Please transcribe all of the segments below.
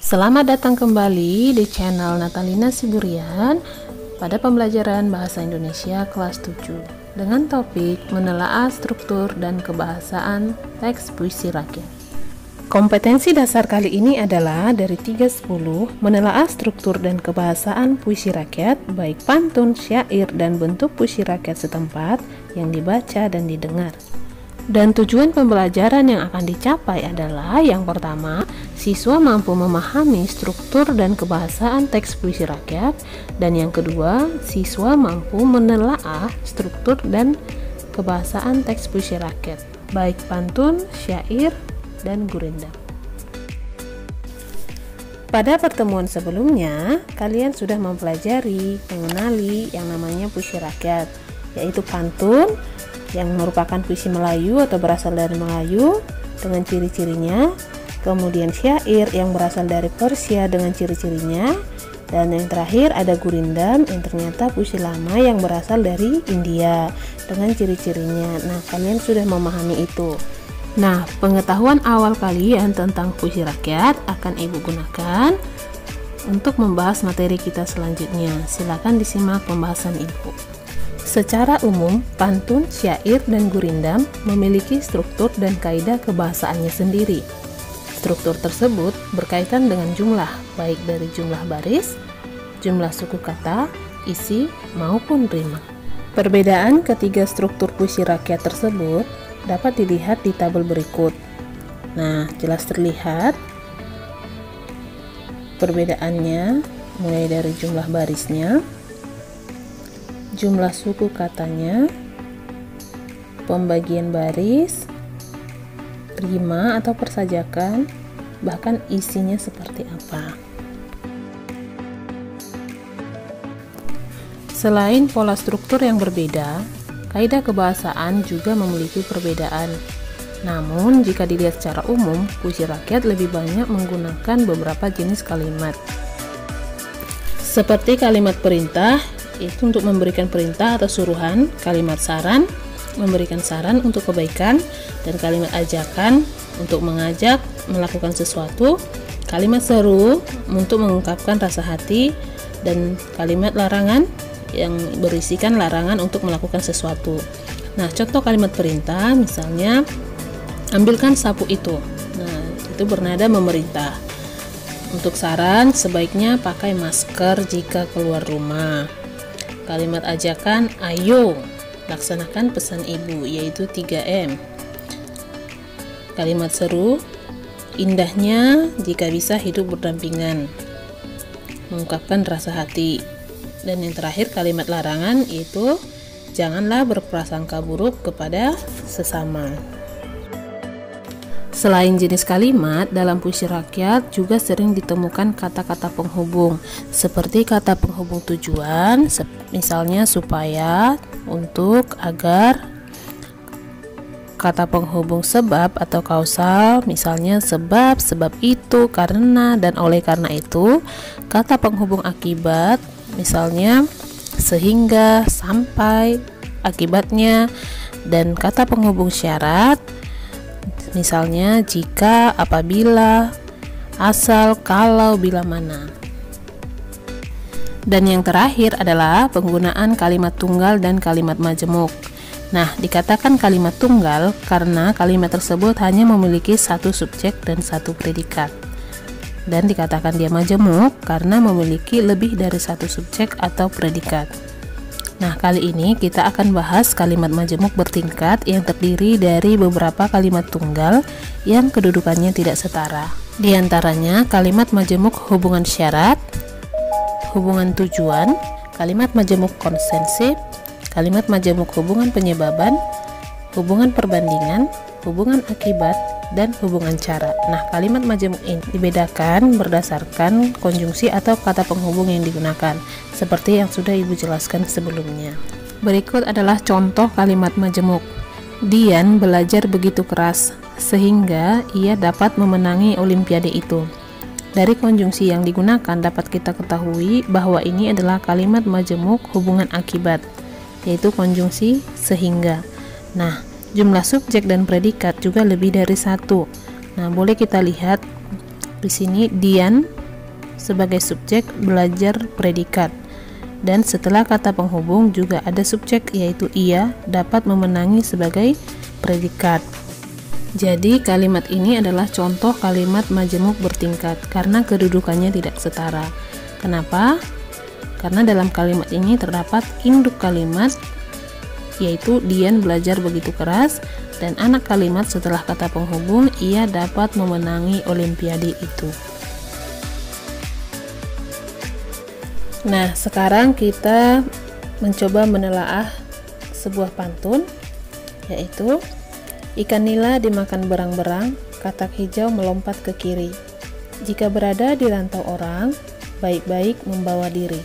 Selamat datang kembali di channel Natalina Siburian pada pembelajaran Bahasa Indonesia kelas 7 dengan topik menelaah struktur dan kebahasaan teks puisi rakyat. Kompetensi dasar kali ini adalah dari 3-10 menelaah struktur dan kebahasaan puisi rakyat, baik pantun, syair, dan bentuk puisi rakyat setempat yang dibaca dan didengar. Dan tujuan pembelajaran yang akan dicapai adalah yang pertama, siswa mampu memahami struktur dan kebahasaan teks puisi rakyat, dan yang kedua, siswa mampu menelaah struktur dan kebahasaan teks puisi rakyat, baik pantun, syair, dan gurindam. Pada pertemuan sebelumnya, kalian sudah mengenali yang namanya puisi rakyat, yaitu pantun, yang merupakan puisi Melayu atau berasal dari Melayu dengan ciri-cirinya, kemudian syair yang berasal dari Persia dengan ciri-cirinya, dan yang terakhir ada gurindam yang ternyata puisi lama yang berasal dari India dengan ciri-cirinya. Nah, kalian sudah memahami itu. Nah, pengetahuan awal kalian tentang puisi rakyat akan Ibu gunakan untuk membahas materi kita selanjutnya. Silakan disimak pembahasan Ibu. Secara umum, pantun, syair, dan gurindam memiliki struktur dan kaidah kebahasaannya sendiri. Struktur tersebut berkaitan dengan jumlah, baik dari jumlah baris, jumlah suku kata, isi, maupun rima. Perbedaan ketiga struktur puisi rakyat tersebut dapat dilihat di tabel berikut. Nah, jelas terlihat perbedaannya mulai dari jumlah barisnya, jumlah suku katanya, pembagian baris, rima atau persajakan, bahkan isinya seperti apa. Selain pola struktur yang berbeda, kaidah kebahasaan juga memiliki perbedaan. Namun, jika dilihat secara umum, puisi rakyat lebih banyak menggunakan beberapa jenis kalimat. Seperti kalimat perintah, itu untuk memberikan perintah atau suruhan, kalimat saran, memberikan saran untuk kebaikan, dan kalimat ajakan untuk mengajak melakukan sesuatu, kalimat seru untuk mengungkapkan rasa hati, dan kalimat larangan yang berisikan larangan untuk melakukan sesuatu. Nah, contoh kalimat perintah misalnya, ambilkan sapu itu. Nah, itu bernada memerintah. Untuk saran, sebaiknya pakai masker jika keluar rumah. Kalimat ajakan, ayo laksanakan pesan ibu, yaitu 3M. Kalimat seru, indahnya jika bisa hidup berdampingan, mengungkapkan rasa hati. Dan yang terakhir kalimat larangan, yaitu janganlah berprasangka buruk kepada sesama. Selain jenis kalimat, dalam puisi rakyat juga sering ditemukan kata-kata penghubung, seperti kata penghubung tujuan, misalnya supaya, untuk, agar. Kata penghubung sebab atau kausal, misalnya sebab, sebab itu, karena, dan oleh karena itu. Kata penghubung akibat, misalnya sehingga, sampai, akibatnya. Dan kata penghubung syarat, misalnya jika, apabila, asal, kalau, bila mana. Dan yang terakhir adalah penggunaan kalimat tunggal dan kalimat majemuk. Nah, dikatakan kalimat tunggal karena kalimat tersebut hanya memiliki satu subjek dan satu predikat. Dan dikatakan dia majemuk karena memiliki lebih dari satu subjek atau predikat. Nah, kali ini kita akan bahas kalimat majemuk bertingkat yang terdiri dari beberapa kalimat tunggal yang kedudukannya tidak setara. Di antaranya kalimat majemuk hubungan syarat, hubungan tujuan, kalimat majemuk konsensif, kalimat majemuk hubungan penyebaban, hubungan perbandingan, hubungan akibat, dan hubungan cara. Nah, kalimat majemuk ini dibedakan berdasarkan konjungsi atau kata penghubung yang digunakan, seperti yang sudah Ibu jelaskan sebelumnya. Berikut adalah contoh kalimat majemuk. Dian belajar begitu keras sehingga ia dapat memenangi olimpiade itu. Dari konjungsi yang digunakan dapat kita ketahui bahwa ini adalah kalimat majemuk hubungan akibat, yaitu konjungsi sehingga. Nah, jumlah subjek dan predikat juga lebih dari satu. Nah, boleh kita lihat Di sini Dian sebagai subjek, belajar predikat. Dan setelah kata penghubung juga ada subjek, yaitu ia dapat memenangi sebagai predikat. Jadi kalimat ini adalah contoh kalimat majemuk bertingkat karena kedudukannya tidak setara. Kenapa? Karena dalam kalimat ini terdapat induk kalimat, yaitu Dian belajar begitu keras, dan anak kalimat setelah kata penghubung ia dapat memenangi olimpiade itu. Nah, sekarang kita mencoba menelaah sebuah pantun, yaitu ikan nila dimakan berang-berang, katak hijau melompat ke kiri. Jika berada di rantau orang, baik-baik membawa diri.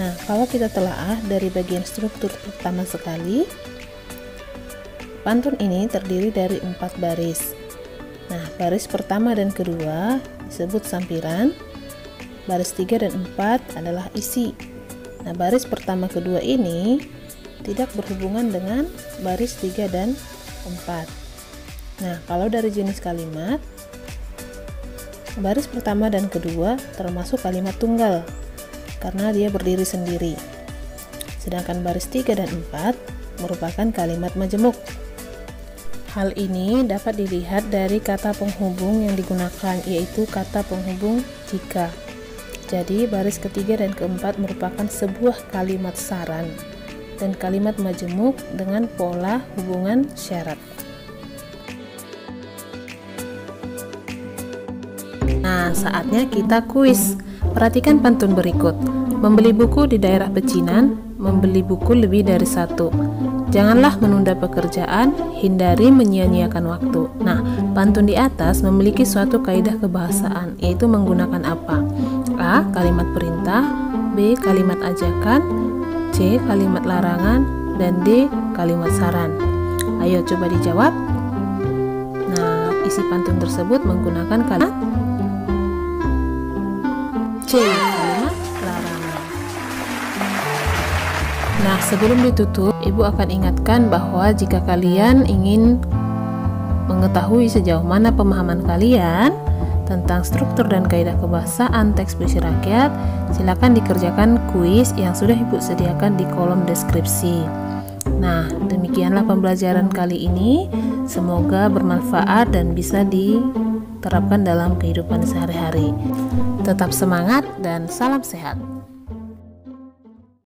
Nah, kalau kita telaah dari bagian struktur pertama sekali, pantun ini terdiri dari 4 baris. Nah, baris pertama dan kedua disebut sampiran. Baris 3 dan 4 adalah isi. Nah, baris pertama kedua ini tidak berhubungan dengan baris 3 dan 4. Nah, kalau dari jenis kalimat, baris pertama dan kedua termasuk kalimat tunggal karena dia berdiri sendiri. Sedangkan baris 3 dan 4 merupakan kalimat majemuk. Hal ini dapat dilihat dari kata penghubung yang digunakan, yaitu kata penghubung jika. Jadi baris ketiga dan keempat merupakan sebuah kalimat saran dan kalimat majemuk dengan pola hubungan syarat. Nah, saatnya kita kuis. Perhatikan pantun berikut. Membeli buku di daerah pecinan, membeli buku lebih dari satu. Janganlah menunda pekerjaan, hindari menyia-nyiakan waktu. Nah, pantun di atas memiliki suatu kaidah kebahasaan, yaitu menggunakan apa? A. Kalimat perintah, B. Kalimat ajakan, C. Kalimat larangan, dan D. Kalimat saran. Ayo coba dijawab. Nah, isi pantun tersebut menggunakan kalimat C. Kalimat larangan. Nah, sebelum ditutup, Ibu akan ingatkan bahwa jika kalian ingin mengetahui sejauh mana pemahaman kalian tentang struktur dan kaidah kebahasaan teks puisi rakyat, silakan dikerjakan kuis yang sudah Ibu sediakan di kolom deskripsi. Nah, demikianlah pembelajaran kali ini. Semoga bermanfaat dan bisa diterapkan dalam kehidupan sehari-hari. Tetap semangat dan salam sehat.